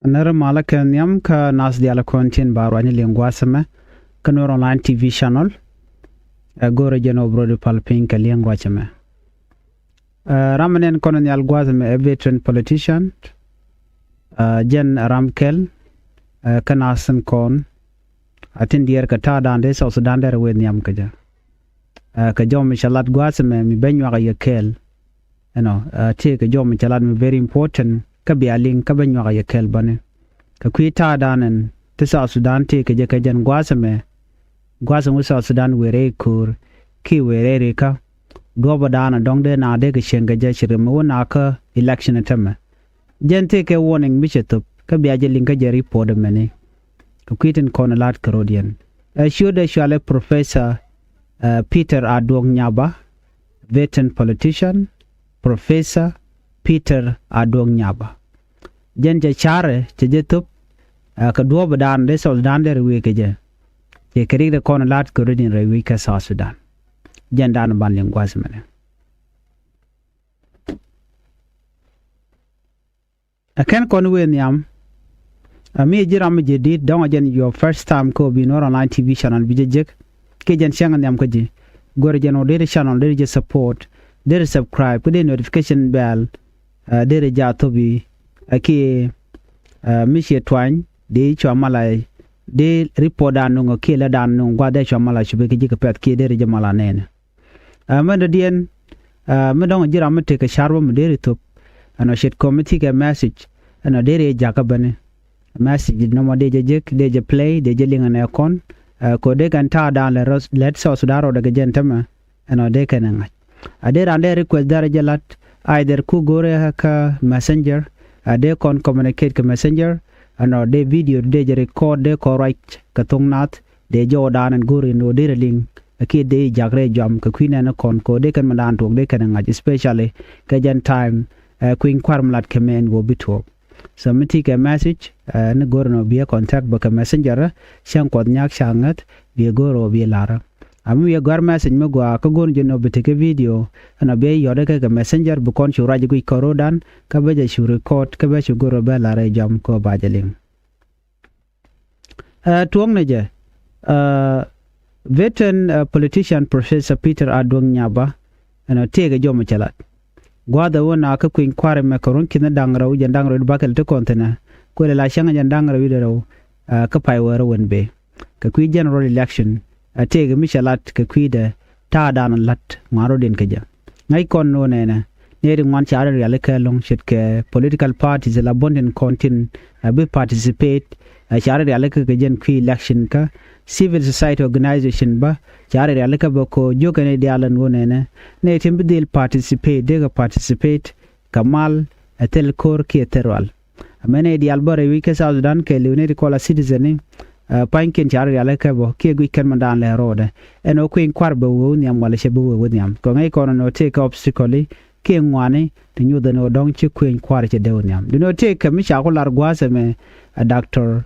Nere malaka nyam ka nas diala kontin barwani lingwasame ka Nur Online TV channel gore jeno brodi palpin ka lingwachame ramanen kono nyal gwazame a veteran politician Jen Ramkel ka nasen kon atin dier ka ta dande so Sudan der we nyam ka ja ka jom shalat gwasame mi benwa ka yekel te ka jom shalat mi very important ka bialing ka benwa ka yekel bane ka kwita danen te sa Sudan te ka je ka jan gwasame sa Sudan were kur ki were re ka goba dana dong de na de ka shenga je shire mo na ka election tama jen te ka warning mi chetup ka biaje linka je report mene ka kwitin konalat karodian shude shale Professor Peter Adong Nyaba, veteran politician, Professor Peter Adong Nyaba. Jen je chare je tup ka duo badan de so dan der we ke je. Je kri de kon lat ko ridin re we ka sa Sudan. Jen dan ban ling gwas mene. Akan kon we nyam. Me jiram je dit don jen your first time ko bi Nur Online TV channel bi je ke jen shangan yam kaji gore jen odere channel dere je support dere subscribe put notification bell dere ja to bi aki mishi twany de chwa de report anu ke la dan nu gwa de chwa mala shube ke pet ke dere je mala nene amanda dien me don jira me te ke sharbo me dere to ano shit committee ke message ano dere ja ka bane message no mo de je play de je linga na kon ko de kan ta dan let so Sudaro daga jentama de kan ngai ade ande request dara jalat either ku gore ka messenger ade kon communicate ka messenger de video de je record de ko right ka tungnat de jo dan and gore no de link ke de jagre jam ka kwina na kon ko de kan madan tok de kan ngai especially ka jan time queen kwarmlat kemen go bitwo submit a message ne gorno be contact baka messenger shan kod nyak shangat be goro be lara amu ye gar message me gwa ka gon jeno bitike video ana be yode ka messenger bu kon shura jigu korodan ka be je record ka be goro be lara jam ko bajaling tuong ne je veteran politician Professor Peter Adong Nyaba tege jomo chalat gwada wona ka kuin kware me koron kina dangraw jandangraw bakel te kontena ko la shanga jandangraw widero ka pay wara wonbe ka kui general election atege michalat ka kui de ta dan lat ngaro den ka ja ngai kon no nena neri ngwan chara ya ka long shit ke political parties la bonden kontin be participate chara ya ka jen kui election ka civil society organization ba chare ya leka bako jogane dialan wonene ne timbidil participate kamal atel kor ki terwal amene dial bare wi ke Sudan ke leone kola citizen panken chare ya leka bo ke gwi kan mandan le rode eno queen kwarbe wo nyam wala shebe wo nyam ko ngai kono no take obstacle ke ngwane to nyuda no dong chi queen kwar che de nyam do no take mi cha ko lar gwase me Dr.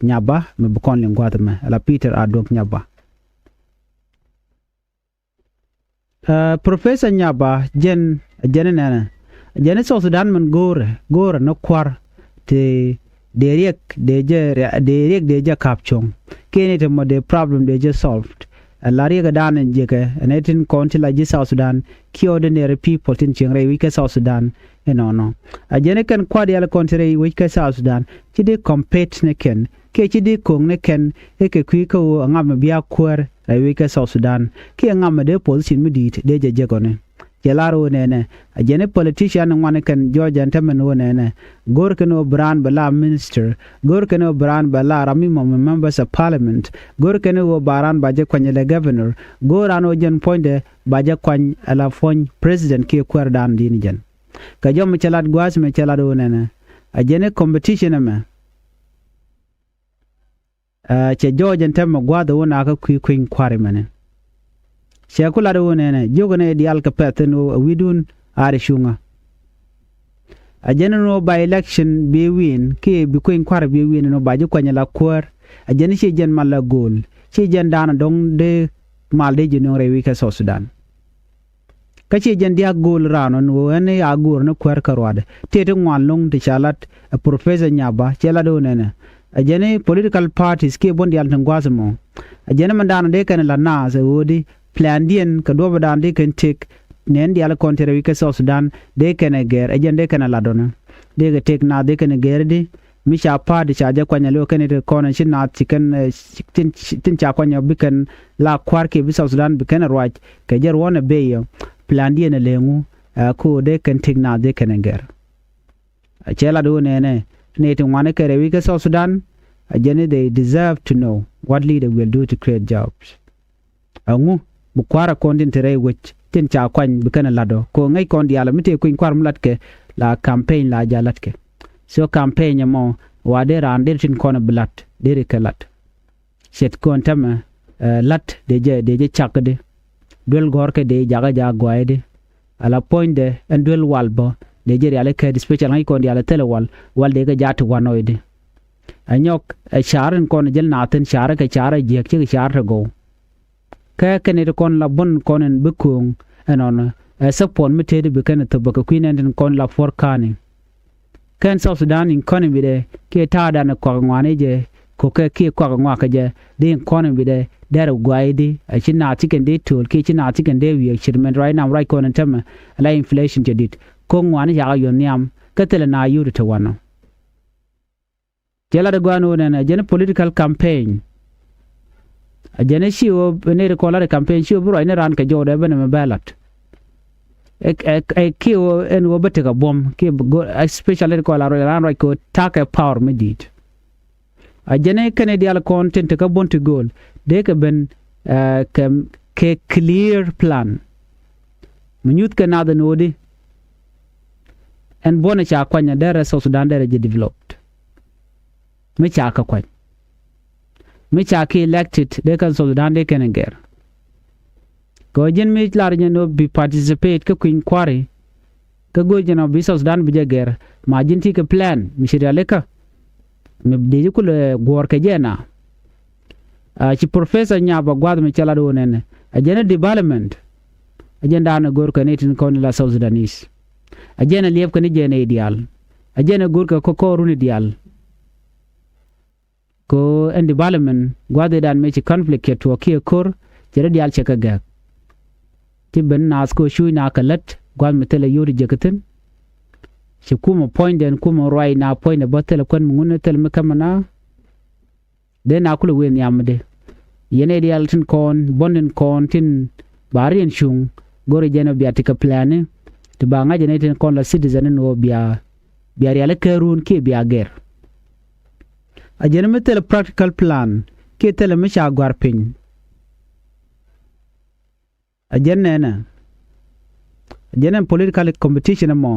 Nyaba me bukon lingwata me la Peter Adong Nyaba Professor Nyaba jen so Sudan man gore no kwar te derek de kapchong kene te mo de problem de je solved la riga dan je ke netin konti la je South Sudan ki ordinary people tin chingre wi ke South Sudan no ajene kan kwad yala kontre wi ke South Sudan ti de compete ne ken ke ti de kong ne ken e ke kwi ko ngam bia kwar la wi ke South Sudan ke ngam de position mi dit de je gone jelaro nene ajene politician ngwane kan George Antamen wonene gor keno brand bala minister gor keno brand bala rami members of parliament gor keno baran baje kwanyele governor gor ano jen poinde baje kwany ala fon president ke kwardan din jen ka jom chalat gwas me chalado nene ajene competition me che George Antamen gwada wona ka kwin kware mene shekula do nene jogone di alkapeteno widun are shunga ajene no by election be win ke bi ko inkwar be win no baje kwanya la kwar ajene she jen mala gol she jen dana dong de malde jino rewi ka South Sudan ka che jen dia gol rano no ene ya gur no kwer karwade te te ngwan long te chalat professor nyaba chela do nene ajene political parties ke bon dial tangwasmo ajene mandano de kan la na se wodi plan dien ka do badan de kan tek nen dial kontere wi ka South Sudan de kan ger ajende kan la dona de ga tek na de kan ger di mi cha pa de cha ja kwanya lo kan de kona shin na chicken tin cha kwanya bikan la kwar ke bi South Sudan bikan rwaj ka jer wona be yo plan dien lengu ko de kan tek na de kan ger chela do nene ne to wane kere wi ka South Sudan ajene they deserve to know what leader will do to create jobs angu bukwara kondin tere wich tin cha kwany bikana lado ko ngai kondi ala mite ko kwar mlatke la campaign la jalatke so campaign mo wade rande tin kona blat dere kalat set kontama lat de chakde dwel gorke de jaga ja goide ala point de endwel walbo de jeri ale ke special ngai kondi ala telewal walde ga jatu wanoide anyok sharan kon jel naten shara ka chara jek che shara go ka kene kon la bon konen bukung anon sapon mitede bikana to baka kwinen kon la for kani kan South Sudan economy de ke tada na ko ngwane je ko ke ko ngwa ka je de economy de der gwaidi a china tiken de tool ke china tiken de wi shipment right now right konen tam la inflation jadid ko ngwane ya yo niam katela na yuru to wano jela de gwanu na jene political campaign ajene shiwo ne ko la campaign shiwo bro ine ran ka jode bene me ballot kiwo en wo bete ka bom ki especially ko la ran ko take power medit ajene kene dial content ka bonti goal de ka ben ke clear plan minyut ka na da nodi en bona cha kwanya dere South Sudan dere je developed me cha ka kwanya me cha ki elected de kan South Sudan de kan ger go jen me lar no bi participate ka kuin kware ka go jen no bi South Sudan bi ger ma jin ti ka plan mi shirya leka me de ko le gor ka jena ci professor nya ba gwad me chala do nene ajena development ajenda na gor ka netin kon la South Sudanese ajena liep ka ni jena ideal ajena gor ka ko runi ideal ko en development gwade dan me ci conflict ke to ki kor jere dial che ka gak ti ben nas ko shu na kalat gwad me tele yuri jekatin ci kuma point den kuma roi na point ne botel kon ngun tel me kamana de na kula wen yamde yene dial tin kon bonden kon tin barien shung gore jena biati ka plane to ba nga jene tin kon la citizen no bia riale kerun ki bia ger ajene metel practical plan ke tele me cha gwarpin ajene political competition mo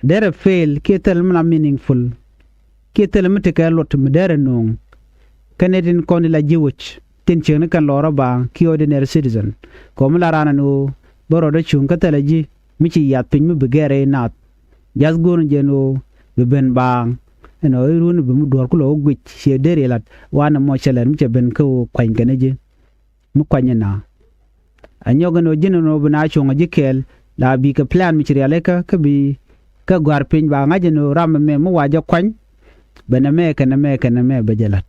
dere fail ke tele mna meaningful ke tele mete ka lot me dere nong kanedin kon la jiwch tin chene kan lora ba ki ordinary citizen ko mla rana no boro do chung ka tele ji mi ci yat pin mi begere nat jas gon jeno be ben bang eno irun be mu dor ko lo gwich she dere lat wana mo chelen mi ben ko kwan kane je mu kwanya na anyoga no jino no bana chunga jikel la bi ka plan mi ci realeka ka bi ka gwar pin ba ngaje no ram me mu waja kwan bana me kana me bajalat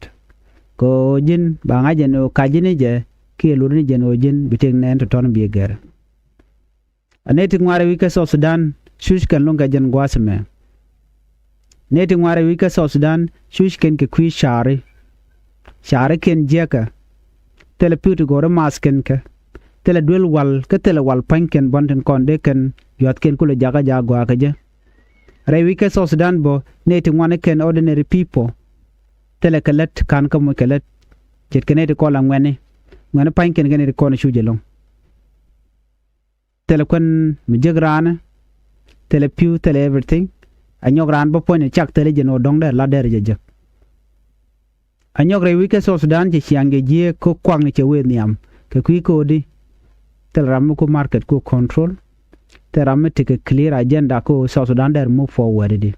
ko jin ba ngaje no kajini je ki lurni je no jin biting nen to ton bi ger aneti ngware wi ka South Sudan shush kan longa jen gwasme neti ngware wi ka South Sudan shush ken ke kwi share ken jeka tele putu gore masken ka tele dwel wal ka tele wal panken bonten konde ken yot ken kula jaga jagwa ka je rewi ka South Sudan bo neti ngwane ken ordinary people tele kalet kan ka mo kalet jet keneti ko la ngwane panken geneti ko na shuje long tele kon mi jegrana tele pew tele everything anyog ran bo point chak tele jeno dong der la der je anyog rewi ka South Sudan je chiange je ko kwang ni che we niam ke kwi ko di tel ram ko market ko control te ram te ke clear agenda ko South Sudan der move forward di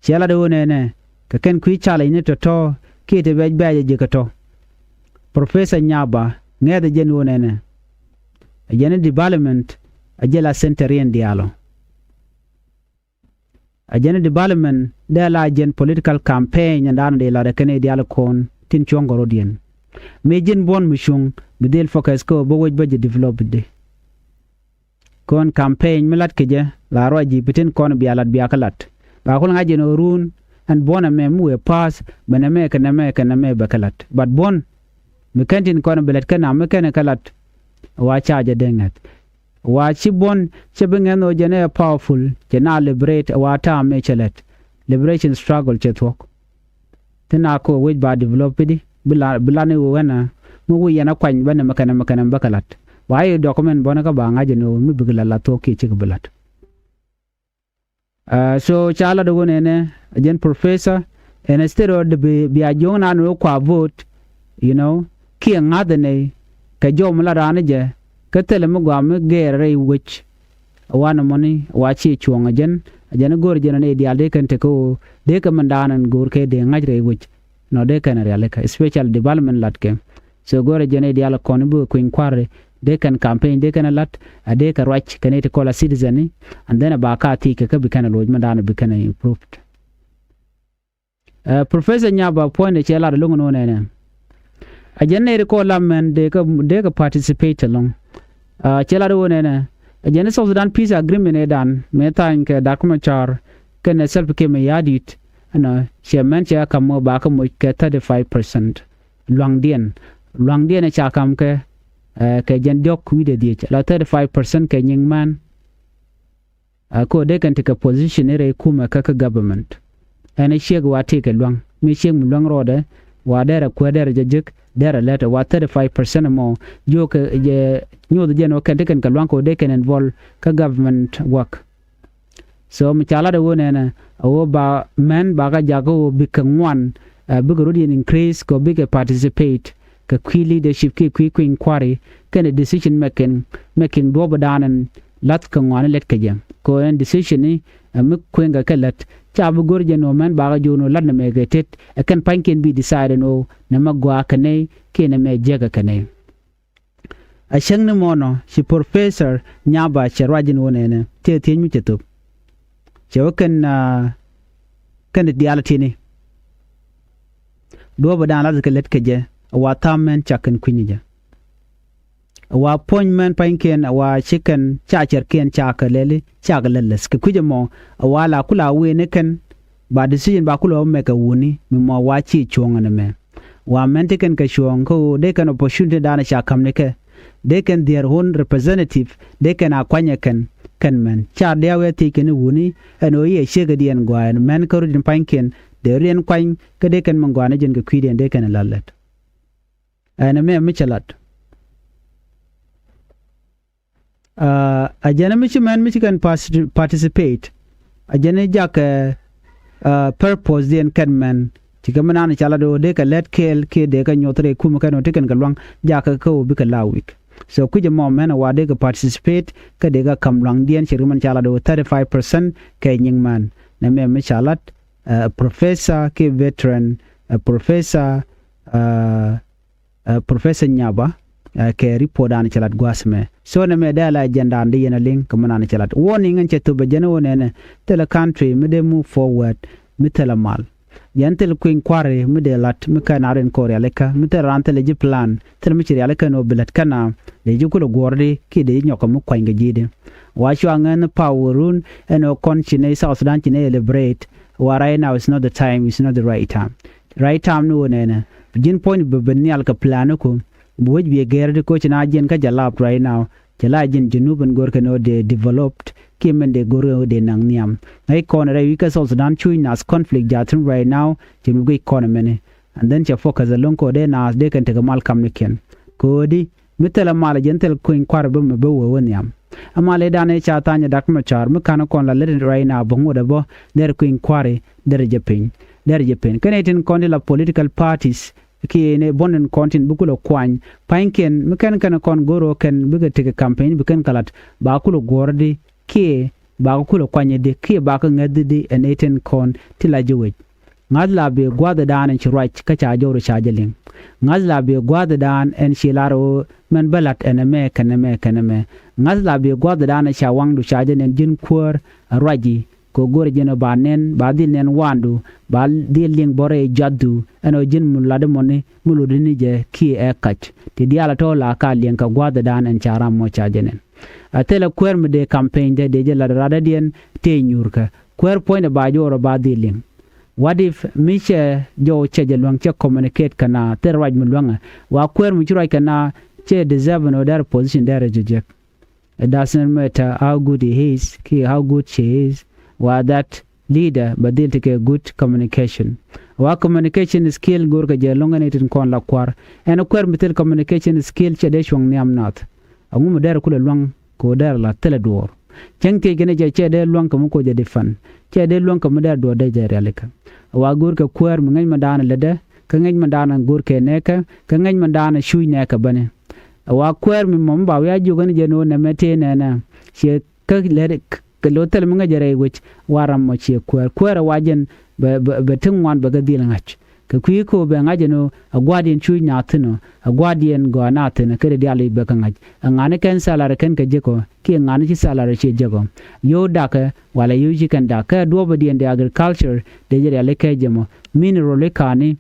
chela do ne ke ken kwi chala ni to ki te be je ka to professor nyaba ngede jeno ne ajene development ajela center yen dialo ajene development de la jen political campaign and de la kene dialo kon tin chongoro dien mejin bon mushung bidel focus ko bo woj baje develop de kon campaign milat keje la roji bitin kon bialat biakalat ba ko ngaje no run and bona me mu pass bename kana me bakalat but bon me kantin kon belet kana me kana kalat wa charge dengat wa chibon chebengeno jene powerful jena liberate wa ta me chelet liberation struggle chetwok tena ko wej ba develop di bilane wena mu yana kwany bana makana bakalat wa yi document bona ka ba ngaje no mi bigla la to ke chik bilat so chala do ne again professor and instead of the be a jona no kwa vote you know ki ngade ne ka jom la rane je ka tele mo gwa me gere which wana money wa chi chuanga jen gor jen ne dia de kan te ko de ka mandanan gor ke de ngajre which no de kan real ka special development latke so gor jen dia la kon bu ko inquire de kan campaign de kan lat ade ka rach kan te ko la citizen and then ba ka ti ka bi kan loj mandana bi kan improved professor nyaba point che la lungu no ne ajene ko lammen de ka participate along chela do ne ajene so Sudan peace agreement e dan meta ke document char ken self ke me yadit ana chairman cha kam ba ka mo ke 35% luang dien cha kam ke jen dok wi de die la 35% ke nying man ko de kan take a position ere kuma ka government ana sheg wa take luang mi sheg mu luang rode wa dera ko dera jejek dera letter wa 35% mo jo ke je nyodo jeno kan take kan luang ko de kan involve ka government work so mi chala de wona na o ba men ba ga jago bikangwan bigoro di increase ko big participate ka key leadership ki inquiry kan decision making do badan and lat ka ngwana let ka jam ko en decision ni mi kwenga ka let cha bu gor jeno man ba ga jono lat na me getet kan panken bi decide no na magwa ka ne ke na me jega ka ne a shang ni mono si professor nyaba cherwajin wona ne te mi cheto chewa kan dialati ni do badan lat ka let ka je wa tamen chakan kunija wa appointment panken wa chicken chacher ken chakalele chagaleles ke kujamo wala kula we ne kan ba decision ba kula me ka wuni mi mo wa chi chonga ne me wa mente kan ka shong ko de kan opportunity dana chakam ne ke de kan their own representative de kan akwanya kan men cha de we ti ken wuni eno ye shega dien gwa men ko rin panken de rien kwany ke de kan mangwana jen ke kwiden de kan lalet ana me michalat ajana Michigan participate ajana jak purpose den kan man tikamana na chala do de ka let kel ke de ka nyotre kuma ka no tikan kalwang jak ko bi ka lawik so kuje mo men wa de ka participate ka de ka kamlang dien chirman chala do 35% ke nyingman na me michalat professor ke veteran professor Nyaba ke report an chalat gwasme so na me dala agenda ndi yena link kamana na chalat warning an chetu be jeno ne tele country me de move forward me tele mal yantel ku inquiry me de lat me kana ren korea leka me te ran tele ji plan tele me chiri aleka no bilet kana le ji kulo gorde ki de nyoko mu kwanga jide wa shu angan powerun eno konchine South Sudan chine celebrate wa right now is not the time, it's not the right time no ne begin point be benial ka plan ko buj be gerde ko china jen ka jalap right now jala jen junuban gor ka no de developed kimen de gor de nang niam ai kon re wi ka South Sudan chui nas conflict jatun right now jinu ge economy ne and then cha focus along ko de nas de kan te mal kam niken ko di mitela mal jen tel ko in kwar be me be wo niam amale dane cha tanya dak ma char me kan kon la le right now bongo de bo der ko in kware der Japan Canadian la political parties ki ne bonen content bukulo kwany panken mekan kana kon goro ken buga take campaign bukan kalat ba kulo gorde ki ba kulo kwanye de ki ba ka ngadi de en eten kon tilajewe ngazla be gwada dan en right ka cha joro cha jelin ngazla be gwada dan en shilaro men balat en me kaname ngazla be gwada dan cha wangdu cha jenen jin kur raji ko gore jeno banen badil nen wandu bal diling bore jaddu eno jin mulade moni muludini je ki e kach ti diala to la ka lien ka gwada dan en cha ram mo cha jenen atela kwer me de campaign de je la rada dien te nyurka kwer point ba joro badiling. What if Miche Jo Cheja Luang che communicate kana ter right mulwanga wa kwer mu chura kana che deserve no their position there jejek. It doesn't matter how good he is, how good she is, or that leader, but they'll take a good communication. Wa communication skill gurka je longanitin kon la kwar and a kwer mitel communication skill che de shwang niam not. Angu der kula luang ko der la teledor. Chengke gene che de luang ko ko je defan. Che de luang ko der do de je realika. Wa gurka kwer mngay madana lede ka ngaj madana gurke neka ka ngaj madana shui neka bane wa kwer mi momba ya jugan je no na mete na she ka lede ka lotel mga jare wich waram mo che kwer wajen be tungwan be gadil ngach ka kuiko be ngaje no agwadien chui nyatino agwadien go anatino kede diali be ka ngaj ngane ken salare ken ka jeko ki ngane chi salare che jego yo daka wala yuji kan daka duoba dien de agriculture de jere le kejemo mineral le kani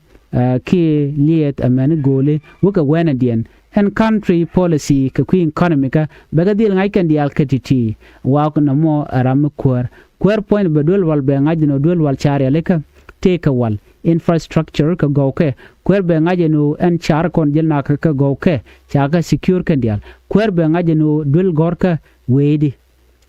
ki liet amene gole wuka wena dien and country policy ka kuin economica be gadil ngai kan dial ketiti wa na mo aram kwer point be dol wal be ngaje no dol wal chare le ka take a wal infrastructure ka gauke kwer be ngaje no en char kon jel na ka gauke chaka secure kan dial kwer be ngaje no dul gorka wedi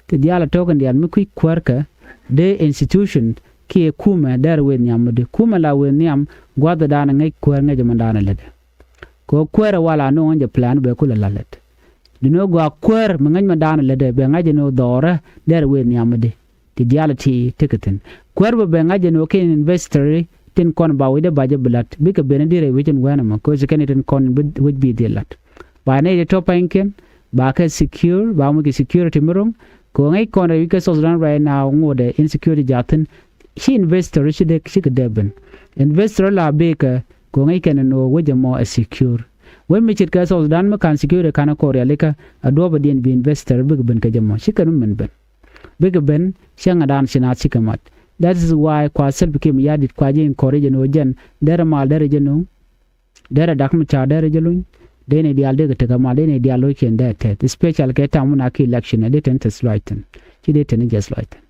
ke diala token dial mi ku kwer ka de institution ki kuma dar we nyam de kuma la we nyam gwada dana ngai kwer ngaje mandana lede ko kwer wala no onje plan be kula lalet dino gwa kwer mangaj mandana lede be ngaje no dora dar we nyam de ti diala ti ticketing kwer be ngaje no ken investor tin kon ba wede baje blat bi ka benedire wijen wana ma ko zikani tin kon would be the lat ba ne de top inken ba ka secure ba mu ki security murung ko ngai kon ri ka so dan right now ngode insecurity jatin shi investor shi de shi ka deben investor la be ka ko ngai ken no wije mo a secure when mi chit ka so dan ma kan secure kana ko re ka adoba dien bi investor bi ben ka jamo shi kan men ben bi ben shanga dan shina chikamat. That is why Kwasel became yadit kwaje encourage no jen dere mal dere jenu dere dakmu cha dere jelun dene dial de te kama dene dial lo ken de te special ke tamuna ki election de ten tesloiten ki de ten just loiten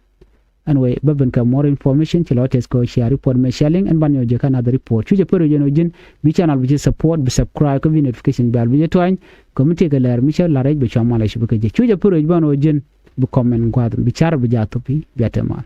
anyway babban ka more information ki lotes ko share report me sharing and banyo je kana the report chuje pero jeno jin bi channel bi support bi subscribe ko bi notification bell bi toin committee ga ler mi share la rej bi chama la shi bi ke chuje pero jeno jin bi comment gwad bi char bi jatupi bi atema